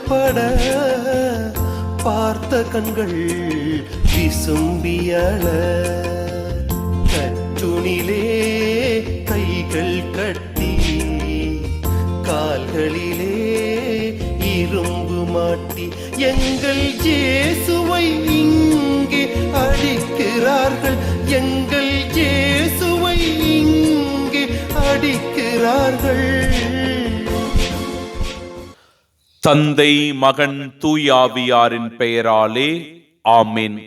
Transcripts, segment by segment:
பாடுபட பார்த்த கண்கள் விசும்பியள கற்றுணிலே கைகள் கட்டி கால்களிலே இரும்பு மாட்டி எங்கள் இயேசுவை இங்கே அடிக்கிறார்கள், எங்கள் இயேசுவை இங்கே அடிக்கிறார்கள். தந்தை, மகன், தூயாவியாரின் பெயராலே ஆமென்.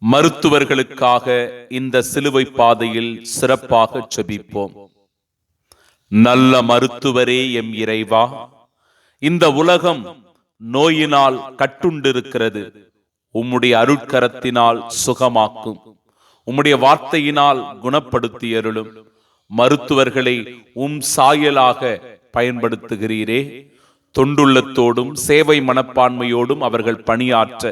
மருத்துவர்களுக்காக இந்த சிலுவை பாதையில் சிறப்பாக ஜெபிப்போம். நல்ல மருத்துவரே எம் இறைவா, இந்த உலகம் நோயினால் கட்டுண்டிருக்கிறது. உம்முடைய அருட்கரத்தினால் சுகமாக்கும், உம்முடைய வார்த்தையினால் குணப்படுத்தியருளும். மருத்துவர்களை சாயலாக பயன்படுத்துகிறீரே, தொண்டுள்ளத்தோடும் சேவை மனப்பான்மையோடும் அவர்கள் பணியாற்ற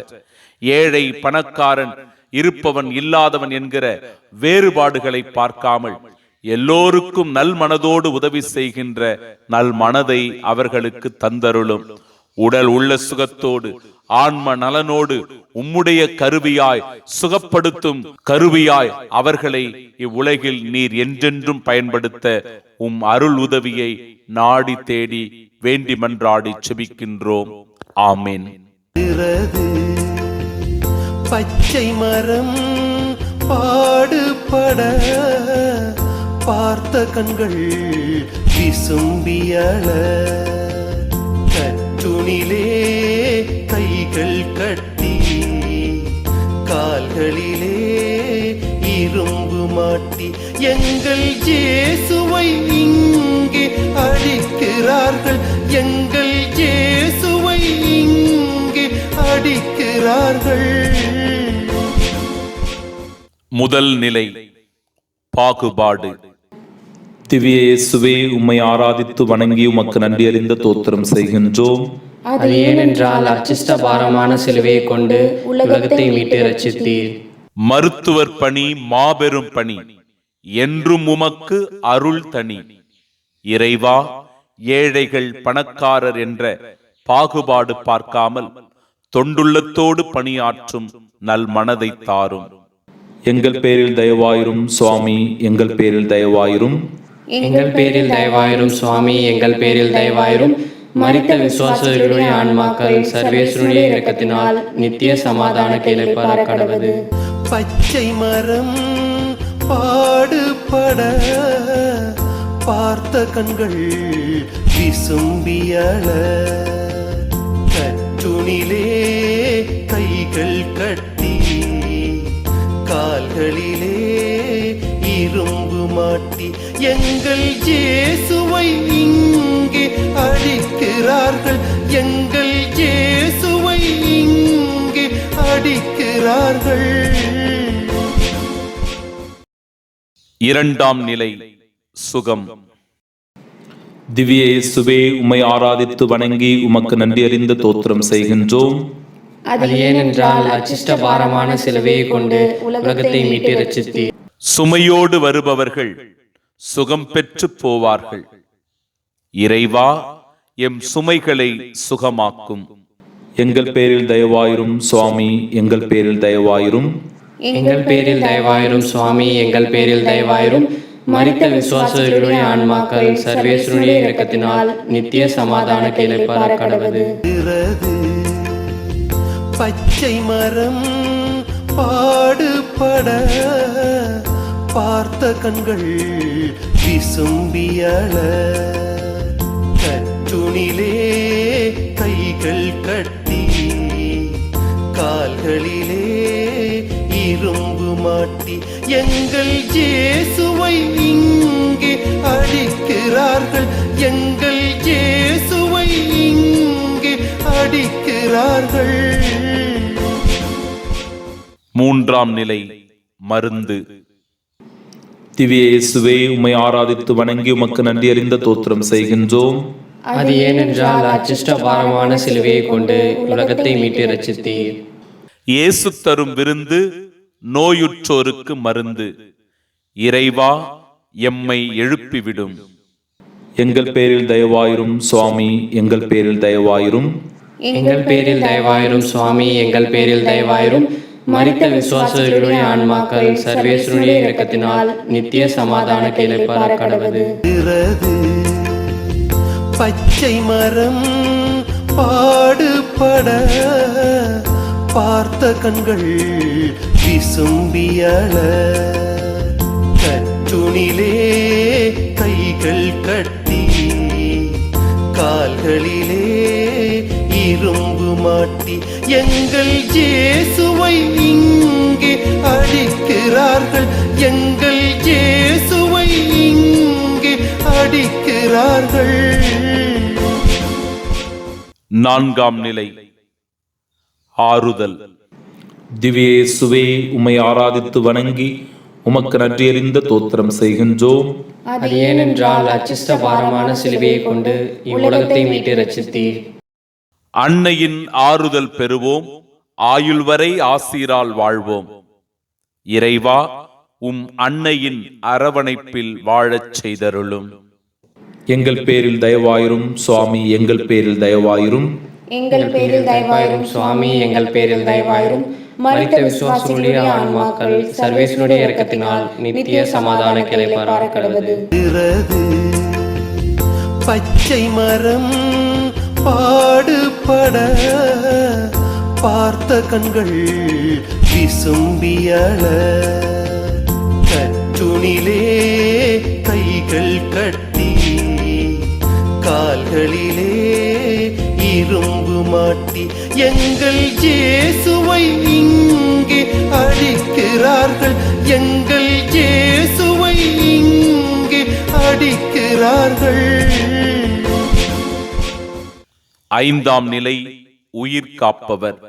ஏழை பணக்காரன் இருப்பவன் இல்லாதவன் என்கிற வேறுபாடுகளை பார்க்காமல் எல்லோருக்கும் நல் மனதோடு உதவி செய்கின்ற நல் மனதை அவர்களுக்கு தந்தருளும். உடல் உள்ள சுகத்தோடு ஆன்ம நலனோடு உம்முடைய கருவியாய் சுகப்படுத்தும் கருவியாய் அவர்களை இவ்வுலகில் நீர் என்றென்றும் பயன்படுத்த அருள் உதவியை நாடி தேடி வேண்டி மன்றாடி செபிக்கின்றோம். ஆமென். பச்சை மரம் பாடுபட பார்த்த கண்கள் விசும்பியள கற்றுணிலே கைகள் கட்டி கால்களிலே இரும்பு மாட்டி எங்கள் இயேசுவை இங்கே அடிக்கிறார்கள், எங்கள் இயேசுவை இங்கே அடிக்கிறார்கள். முதல் நிலை பாகுபாடு. திவ்ய இயேசுவே, உம்மை ஆராதித்து வணங்கி உமக்கு நன்றி அறிந்த தோத்திரம் செய்கின்றோம். அது ஏனென்றால் அச்சிஷ்ட பாரமான சிலுவையை கொண்டு உலகத்தை மீட்டு ரட்சித்தீர். மருத்துவர் பணி மாபெரும் பணி, என்றும் உமக்கு அருள் தனி. இறைவா, ஏழைகள் பணக்காரர் என்ற பாகுபாடு பார்க்காமல் தொண்டுள்ளத்தோடு பணியாற்றும் நல் மனதை தாரும். எங்கள் பேரில் தயவாயிரும் சுவாமி, எங்கள் பேரில் தயவாயிரும். எங்கள் பேரில் தயவாயிரும் சுவாமி, எங்கள் பேரில் தயவாயிரும். மரித்த விசுவாசர்களுடைய ஆன்மாக்கள் சர்வேஸ்வருடைய இரக்கத்தினால் நித்திய சமாதான கேளைப்பார கடவது. பச்சை மரம் பாடுபட பார்த்த கண்கள் விசும்பியள கற்றுணிலே கைகள் கட்டி கால்களிலே இரும்பு மாட்டி எங்கள் இயேசுவை இங்கே அடிக்கிறார்கள், எங்கள் இயேசுவை இங்கே அடிக்கிறார்கள். இரண்டாம் நிலை சுகம். திவ்ய இயேசுவே, உம்மை ஆராதித்து வணங்கி உமக்கு நன்றி அறிந்த தோத்திரம் செய்கின்றோம். அது ஏனென்றால் அச்சிஷ்ட பாரமான சிலுவையை கொண்டு உலகத்தை மீட்டு ரட்சித்தீர். சுமையோடு வருபவர்கள் சுகம் பெற்று போவார்கள். இறைவா, எம் சுமைகளை சுகமாக்கும். எங்கள் பேரில் தயவாயிரும் சுவாமி, எங்கள் பேரில் தயவாயிரும். எங்கள் பேரில் தயவாயிரும் சுவாமி, எங்கள் பேரில் தயவாயிரும். மரித்த விசுவாசர்களுடைய ஆன்மாக்கள் சர்வேஸ்வருடைய இரக்கத்தினால் நித்திய சமாதான கேளைப்பார கடவது. பச்சை மரம் பாடுபட பார்த்த கண்கள் விசும்பியள கற்றுணிலே கைகள் கட்டி கால்களிலே இரும்பு மாட்டி எங்கள் இயேசுவை இங்கே அடிக்கிறார்கள், எங்கள் இயேசுவை இங்கே அடிக்கிறார்கள். மூன்றாம் நிலை மருந்து. திவ்ய இயேசுவே, உம்மை ஆராதித்து வணங்கி உமக்கு நன்றி அறிந்த தோத்திரம் செய்கின்றோம். அது ஏனென்றால் அச்சிஷ்ட பாரமான சிலுவையை கொண்டு உலகத்தை மீட்டு ரட்சித்தீர். இயேசு தரும் விருந்து நோயுற்றோருக்கு மருந்து. இறைவா, எம்மை எழுப்பிவிடும். எங்கள் பேரில் தயவாயிரும் சுவாமி, எங்கள் பேரில் தயவாயிரும். எங்கள் பேரில் தயவாயிரும் சுவாமி, எங்கள் பேரில் தயவாயிரும். மரித்த விசுவாசிகளுடைய ஆன்மாக்கள் சர்வேஸ்வருடைய இரக்கத்தினால் நித்திய சமாதான கேளைப்பார கடவது. பச்சை மரம் பாடுபட பார்த்த கண்கள் விசும்பியள, கற்றுணிலே கைகள் கட்டி கால்களிலே இரும்பு மாட்டி எங்கள் இயேசுவை இங்கே அடிக்கிறார்கள், எங்கள் இயேசுவை இங்கே அடிக்கிறார்கள். நான்காம் நிலை ஆறுதல். திவ்ய இயேசுவே, உம்மை ஆராதித்து வணங்கி உமக்கு நன்றியறிந்த தோத்திரம் செய்கின்றோம். அது ஏனென்றால் அச்சிஷ்ட பாரமான சிலுவையை கொண்டு இவ்வுலகத்தை மீட்டு ரட்சித்தீர். அன்னையின் ஆறுதல் பெறுவோம், ஆயுள் வரை ஆசீரால் வாழ்வோம். இறைவா, உம் அன்னையின் அரவணைப்பில் வாழச் செய்தருளும். எங்கள் பேரில் தயவாயிரும் சுவாமி, எங்கள் பேரில் தயவாயிரும். எங்கள் பேரில் தயவாயிரும் சுவாமி, எங்கள் பேரில் தயவாயிரும். மரித்த விசுவாசிகளுடைய ஆன்மாக்கள் சர்வேஸ்வருடைய இரக்கத்தினால் நித்திய சமாதான கேளைப்பார கடவது. பச்சை மரம் பாடுபட பார்த்த கண்கள் விசும்பியள, கற்றுணிலே கைகள் கட்டி கால்களிலே இரும்பு மாட்டி எங்கள் இயேசுவை இங்கே அடிக்கிறார்கள், எங்கள் இயேசுவை இங்கே அடிக்கிறார்கள். ஐந்தாம் நிலை உயிர் காப்பவர்.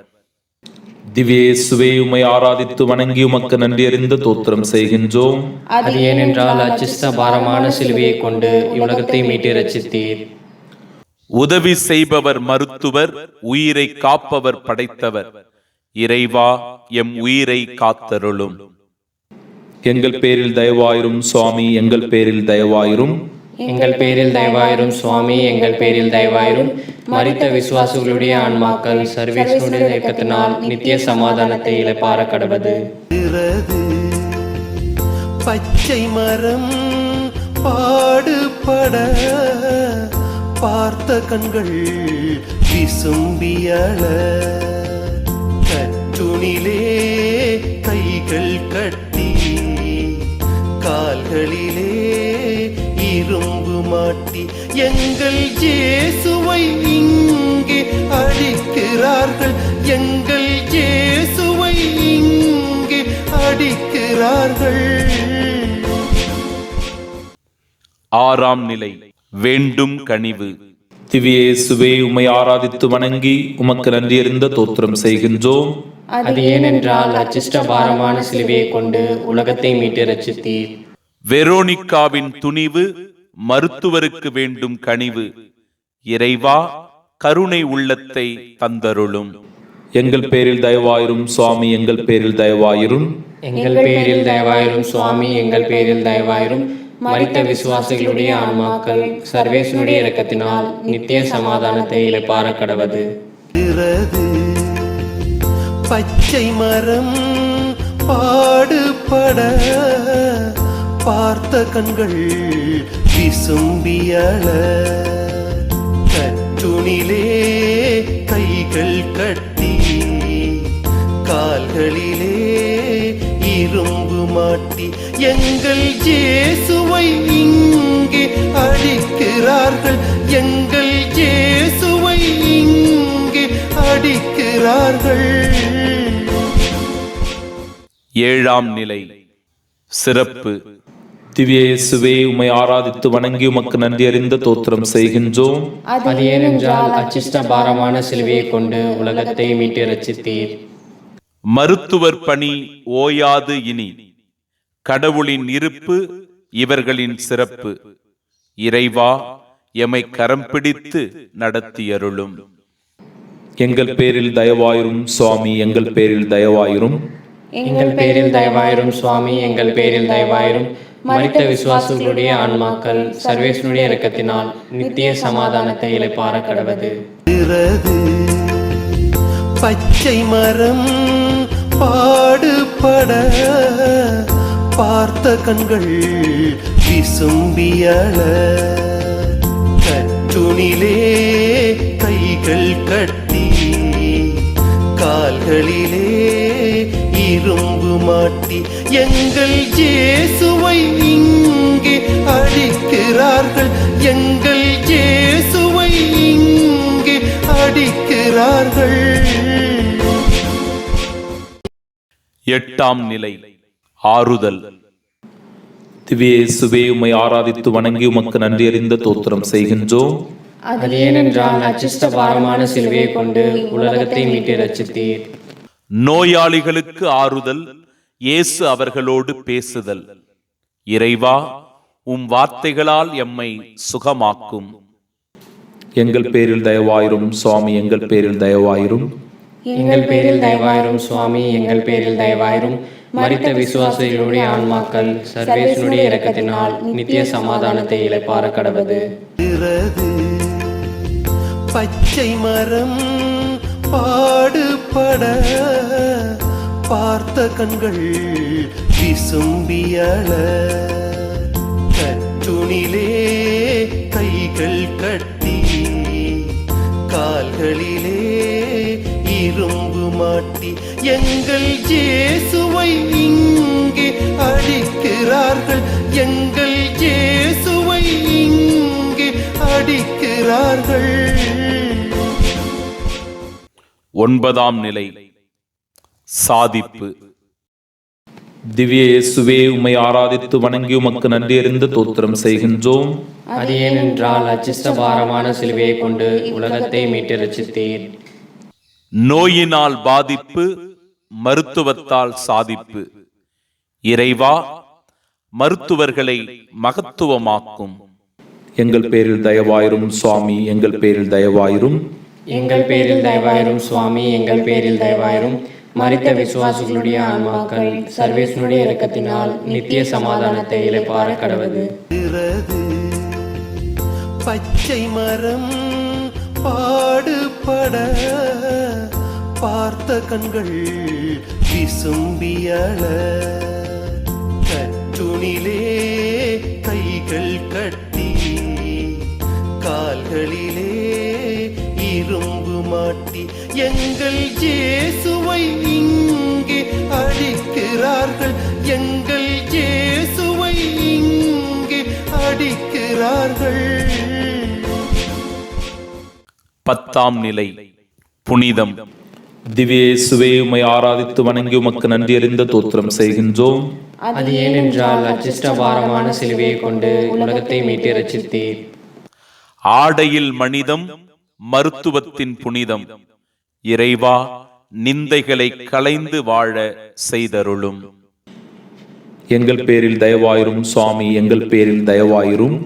திவ்ய இயேசுவே, உம்மை ஆராதித்து வணங்கி உமக்கு நன்றியறிந்த தோத்திரம் செய்கின்றோம். அது ஏனென்றால் அச்சிஷ்ட பாரமான சிலுவையை கொண்டு இவ்வுலகத்தை மீட்டு ரட்சித்தீர். உதவி செய்பவர் மருத்துவர், உயிரை காப்பவர் படைத்தவர். இறைவா, எம் உயிரை காத்தருளும். எங்கள் பேரில் தயவாயிரும் சுவாமி, எங்கள் பேரில் தயவாயிரும். எங்கள் பேரில் தயவாயிரும் சுவாமி, எங்கள் பேரில் தயவாயிரும். மரித்த விசுவாசிகளுடைய ஆன்மாக்கள் சர்வேஸ்வருடைய இரக்கத்தினால் நித்திய சமாதானத்தை இளைப்பார கடவது. பச்சை மரம் பாடுபட பார்த்த கண்கள் விசும்பியள, கற்றுணிலே கைகள் கட்டி கால்களிலே இரும்பு மாட்டி எங்கள் இயேசுவை இங்கே அடிக்கிறார்கள், எங்கள் இயேசுவை இங்கே அடிக்கிறார்கள். ஆறாம் நிலை வேண்டும் கனிவு. திவ்ய இயேசுவே, உம்மை ஆராதித்து வணங்கி உமக்கு நன்றியறிந்த தோத்திரம் செய்கின்றோம். அது ஏனென்றால் அச்சிஷ்ட பாரமான சிலுவையை கொண்டு உலகத்தை மீட்டு ரட்சித்தீர். வெரோனிக்காவின் துணிவு, மருத்துவருக்கு வேண்டும் கனிவு. இறைவா, கருணை உள்ளத்தை தந்தருளும். எங்கள் பேரில் தயவாயிரும் சுவாமி, எங்கள் பேரில் தயவாயிரும். எங்கள் பேரில் தயவாயிரும் சுவாமி, எங்கள் பேரில் தயவாயிரும். மரித்த விசுவாசிகளுடைய ஆன்மாக்கள் சர்வேஸ்வருடைய இரக்கத்தினால் நித்திய சமாதானத்தை இளைப்பார கடவது. பச்சை மரம் பாடுபட பார்த்த கண்கள் விசும்பியள, கற்றுணிலே கைகள் கட்டி கால்களிலே இரும்பு மாட்டி எங்கள் இயேசுவை இங்கே அடிக்கிறார்கள், எங்கள் இயேசுவை இங்கே அடிக்கிறார்கள். ஏழாம் நிலை சிறப்பு. திவ்ய இயேசுவே, உம்மை ஆராதித்து வணங்கி உமக்கு நன்றியறிந்த தோத்திரம் செய்கின்றோம். அது ஏனென்றால் அச்சிஷ்ட பாரமான சிலுவையை கொண்டு உலகத்தை மீட்டு ரட்சித்தீர். மருத்துவர் பணி ஓயாது இனி. கடவுளின் இருப்பு இவர்களின் சிறப்பு. இறைவா, எமை கரம் பிடித்து நடத்தியருளும். எங்கள் பேரில் தயவாயிரும் சுவாமி, எங்கள் பேரில் தயவாயிரும். எங்கள் பேரில் தயவாயிரும் சுவாமி, எங்கள் பேரில் தயவாயிரும். மரித்த விசுவாசிகளுடைய ஆன்மாக்கள் சர்வேசனுடைய இரக்கத்தினால் நித்திய சமாதானத்தை இளைப்பாற கடவது. பச்சை மரம் பாடுபட பார்த்த கண்கள் விசும்பியள, கற்றுணிலே கைகள் கட்டி கால்களிலே இரும்பு மாட்டி எங்கள் இயேசுவை இங்கே அடிக்கிறார்கள், எங்கள் இயேசுவை இங்கே அடிக்கிறார்கள். எட்டாம் நிலை ஆறுதல். திவ்ய இயேசுவே, உம்மை ஆராதித்து வணங்கி உமக்கு நன்றி அறிந்த தோத்திரம் செய்கின்றோம். அது ஏனென்றால் அச்சிஷ்ட பாரமான சிலுவையை கொண்டு உலகத்தை மீட்டு ரட்சித்தீர். நோயாளிகளுக்கு ஆறுதல், இயேசு அவர்களோடு பேசுதல். இறைவா, உம் வார்த்தைகளால் எம்மை சுகமாக்கும். எங்கள் பேரில் தயவாயிரும் சுவாமி, எங்கள் பேரில் தயவாயிரும். எங்கள் பேரில் தயவாயிரும் சுவாமி, எங்கள் பேரில் தயவாயிரும். மரித்த விசுவாசிகளுடைய ஆன்மாக்கள் சர்வேசனுடைய இரக்கத்தினால் நித்திய சமாதானத்தை இளைப்பாற கடவது. பச்சை மரம் பாடுபட பார்த்த கண்கள் விசும்பியள, கற்றுணிலே கைகள் கட்டி கால்களிலே இரும்பு மாட்டி எங்கள் இயேசுவை இங்கே அடிக்கிறார்கள், எங்கள் இயேசுவை இங்கே அடிக்கிறார்கள். ஒன்பதாம் நிலை சாதிப்பு. திவ்ய இயேசுவே, உம்மை ஆராதித்து வணங்கி உமக்கு நன்றி அறிந்து தோத்திரம் செய்கின்றோம். அது ஏனென்றால் அச்சிஷ்ட பாரமான சிலுவையை கொண்டு உலகத்தை மீட்டு ரட்சித்தீர். நோயினால் பாதிப்பு, மருத்துவத்தால் சாதிப்பு. இறைவா, மருத்துவர்களை மகத்துவமாக்கும். எங்கள் பேரில் தயவாயிரும் சுவாமி, எங்கள் பேரில் தயவாயிரும். எங்கள் பேரில் தயவாயிரும் சுவாமி, எங்கள் பேரில் தயவாயிரும். மரித்த விசுவாசிகளுடைய ஆன்மாக்கள் சர்வேசனுடைய இரக்கத்தினால் நித்திய சமாதானத்தை இளைப்பாற கடவது. பச்சை மரம் பாடுபட பார்த்த கண்கள் விசும்பியள, கற்றுணிலே கைகள் கட்டி கால்களிலே இரும்பு மாட்டி எங்கள் இயேசுவை இங்கே அடிக்கிறார்கள், எங்கள் இயேசுவை இங்கே அடிக்கிறார்கள். பத்தாம் நிலை புனிதம். திவ்ய இயேசுவே, உம்மை ஆராதித்து வணங்கி உமக்கு நன்றி அறிந்த தோத்திரம் செய்கின்றோம். அது ஏனென்றால் அச்சிஷ்ட பாரமான சிலுவையை கொண்டு உலகத்தை மீட்டு ரட்சித்தீர். ஆடையில் மனிதம், மருத்துவத்தின் புனிதம். இறைவா, நிந்தைகளை களைந்து வாழ செய்தருளும். எங்கள் பேரில் தயவாயிரும் சுவாமி, எங்கள் பேரில் தயவாயிரும்.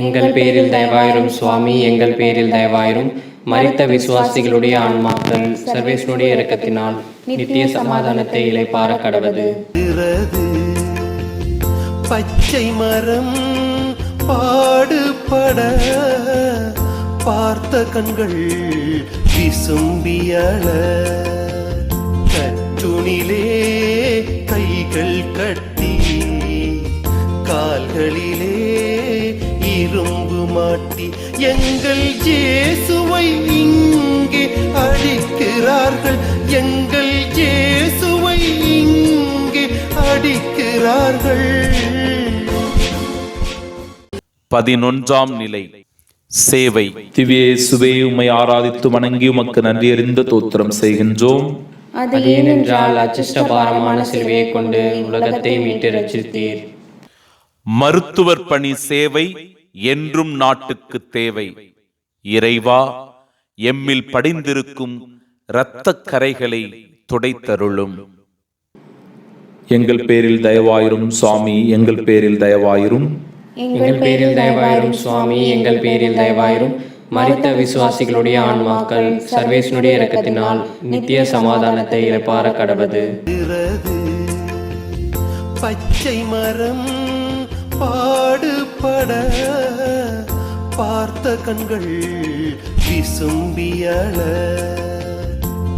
எங்கள் பேரில் தயவாயிரும் சுவாமி, எங்கள் பேரில் தயவாயிரும். மரித்த விசுவாசிகளுடைய ஆன்மாக்கள் சர்வேசனுடைய இரக்கத்தினால் நித்திய சமாதானத்தை இளைப்பாற கடவது. பச்சை மரம் பாடுபட பார்த்த கண்கள் விசும்பியள, கற்றுணிலே கைகள் கட்டி கால்களிலே இரும்பு மாட்டி எங்கள் இயேசுவை இங்கே அடிக்கிறார்கள், எங்கள் இயேசுவை இங்கே அடிக்கிறார்கள். 11ஆம் நிலை சேவை. திவ்ய இயேசுவே, உம்மை ஆராதித்து வணங்கி உமக்கு நன்றி அறிந்த தோத்திரம் செய்கின்றோம். அது ஏனென்றால் அச்சிஷ்ட பாரமான சிலுவையை கொண்டு உலகத்தை மீட்டு ரட்சித்தீர். மருத்துவர் பணி சேவை என்றும் நாட்டுக்கு தேவை. இறைவா, எம்மில் படிந்திருக்கும் இரத்த கரைகளை துடைத்தருளும். எங்கள் பேரில் தயவாயிரும் சுவாமி, எங்கள் பேரில் தயவாயிரும். எங்கள் பேரில் தயவாயிரும் சுவாமி, எங்கள் பேரில் தயவாயிரும். மரித்த விசுவாசிகளுடைய ஆன்மாக்கள் சர்வேசனுடைய இரக்கத்தினால் நித்திய சமாதானத்தை இளைப்பாற கடவது. பச்சை மரம் பாடுபட பார்த்த கண்கள் விசும்பியள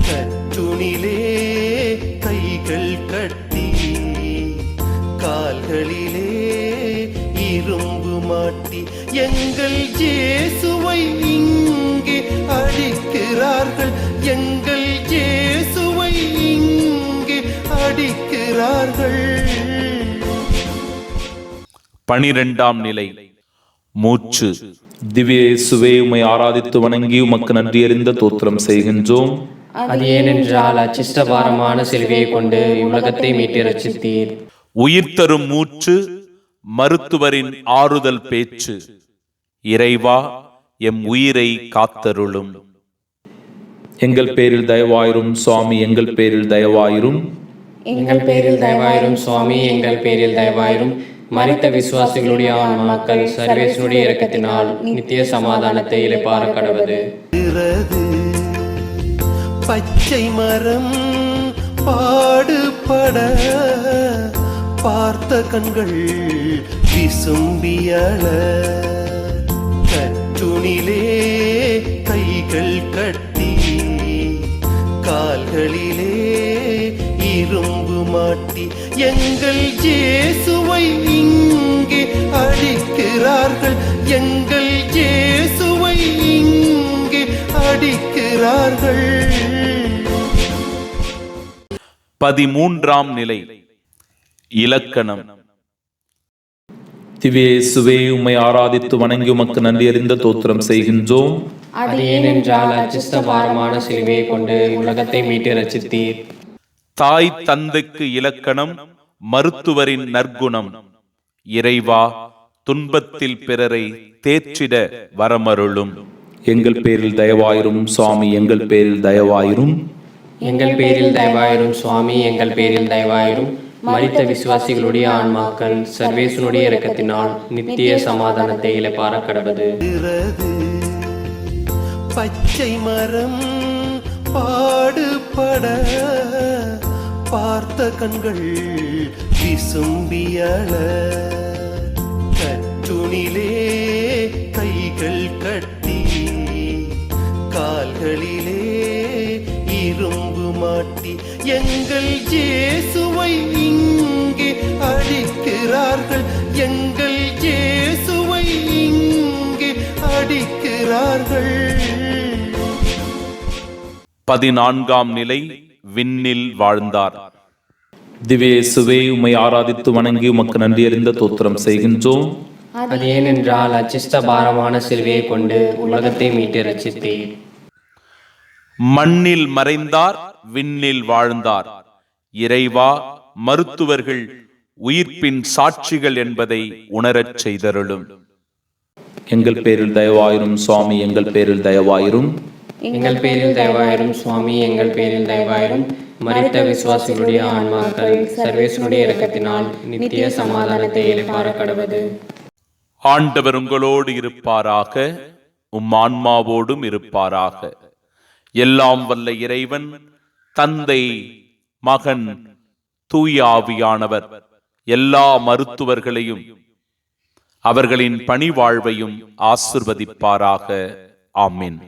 கற்றுணிலே கைகள் கட்டி கால்களிலே இரும்பு மாட்டி எங்கள் இயேசுவை இங்கே அடிக்கிறார்கள். எங்கள் இயேசுவை இங்கே அடிக்கிறார்கள். 12ஆம் நிலை மூச்சு. திவ்ய இயேசுவே, உம்மை ஆராதித்து வணங்கி உமக்கு நன்றி அறிந்த தோத்திரம் செய்கின்றோம். அது ஏனென்றால் அச்சிஷ்டபாரமான சிலுவையை கொண்டு உலகத்தை மீட்டு ரட்சித்தீர். உயிர் தரும் மூச்சு, மருத்துவரின் ஆறுதல் பேச்சு. இறைவா, எம் உயிரை காத்தருளும். எங்கள் பேரில் தயவாயிரும் சுவாமி, எங்கள் பேரில் தயவாயிரும். எங்கள் பேரில் தயவாயிரும் சுவாமி, எங்கள் பேரில் தயவாயிரும். மரித்த விசுவாசிகளுடைய ஆன்மாக்கள் சர்வேசனுடைய இரக்கத்தினால் நித்திய சமாதானத்தை இளைப்பாற கடவது. பச்சை மரம் பாடுபட பார்த்த கண்கள் விசும்பியள கற்றுணிலே கைகள் கட்டி கால்களிலே இரும்பு மாட்டி எங்கள் இயேசுவை இங்கே அடிக்கிறார்கள். எங்கள் இயேசுவை இங்கே அடிக்கிறார்கள். 13ஆம் நிலை இலக்கணம். திவ்ய இயேசுவே, உம்மை ஆராதித்து வணங்கி உமக்கு நன்றி அறிந்த தோத்திரம் செய்கின்றோம். அது ஏனென்றால் அச்சிஷ்டபாரமான சிலுவையை கொண்டு உலகத்தை மீட்டு ரட்சித்தீர். தாய் தந்தைக்கு இலக்கணம், மருத்துவரின் நற்குணம். இறைவா, துன்பத்தில் பிறரை தேற்றிட வரமருளும். எங்கள் பேரில் தயவாயிரும் சுவாமி, எங்கள் பேரில் தயவாயிரும். எங்கள் பேரில் தயவாயிரும் சுவாமி, எங்கள் பேரில் தயவாயிரும். மரித்த விசுவாசிகளுடைய ஆன்மாக்கள் சர்வேசனுடைய இரக்கத்தினால் நித்திய சமாதானத்தை இளைப்பாற கடவது. பச்சை மரம் பாடுபட பார்த்த கண்கள் விசும்பியள கற்றுணிலே கைகள் கட்டி கால்களிலே இரும்பு மாட்டி எங்கள் இயேசுவை இங்கே அடிக்கிறார்கள். எங்கள் இயேசுவை இங்கே அடிக்கிறார்கள். 14ஆம் நிலை விண்ணில் வாழ்ந்தார். திவ்ய இயேசுவே, உம்மை ஆராதித்து வணங்கி உமக்கு நன்றி அறிந்த தோத்திரம் செய்கின்றோம். அது ஏனென்றால் அச்சிஷ்டபாரமான சிலுவையை கொண்டு உலகத்தை மீட்டு ரட்சித்தீர். மண்ணில் மறைந்தார், விண்ணில் வாழ்ந்தார். இறைவா, மருத்துவர்கள் உயிர்ப்பின் சாட்சிகள் என்பதை உணரச் செய்தருளும். எங்கள் பேரில் தயவாயிரும் சுவாமி, எங்கள் பேரில் தயவாயிரும். எங்கள் பேரில் தயவாயிரும் சுவாமி, எங்கள் பேரில் தயவாயிரும். மரித்த விசுவாசிகளுடைய ஆன்மாக்கள் சர்வேசனுடைய இரக்கத்தினால் நித்திய சமாதானத்தை இளைப்பாற கடவது. ஆண்டவர் உங்களோடு இருப்பாராக, உம் ஆன்மாவோடும் இருப்பாராக. எல்லாம் வல்ல இறைவன் தந்தை, மகன், தூய ஆவியானவர் எல்லா மருத்துவர்களையும் அவர்களின் பணி வாழ்வையும் ஆசிர்வதிப்பாராக. ஆமென்.